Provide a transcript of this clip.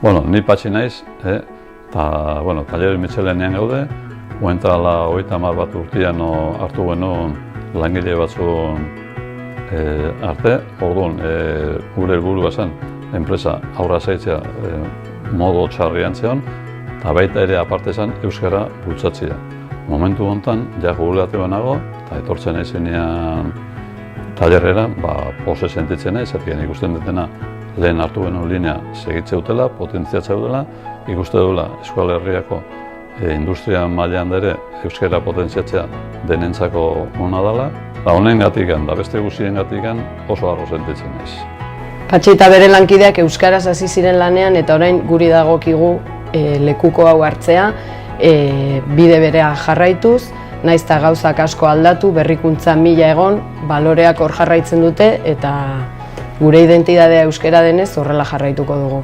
Bueno, ni patxi naiz, eta, bueno, Taller Mitxelenean gaude, oentrala 30 bat urtean hartu genuen langile batzuen arte, orduan, gure helburua zen, enpresa aurra zaitzea modu txarrian zeon, eta baita ere aparte zen euskara bultzatzea. Momentu honetan, ja jubilatu nago, eta etortzen naizenean talerrera, pose sentitzen naiz, zertien ikusten dutena lehen hartu genuen linea segitze dutela, potentziatze dutela, ikuste dutela Euskal Herriako industria mailan ere euskara potentziatzea denentzako ona dela, eta honengatikan da beste guztiengatikan oso harro sentitzen naiz. Patxi eta bere lankideak euskaraz hasi ziren lanean eta orain guri dagokigu lekuko hau hartzea, bide berea jarraituz, naiz eta gauzak asko aldatu, berrikuntza mila egon, baloreak hor jarraitzen dute eta gure identitatea euskara denez horrela jarraituko dugu.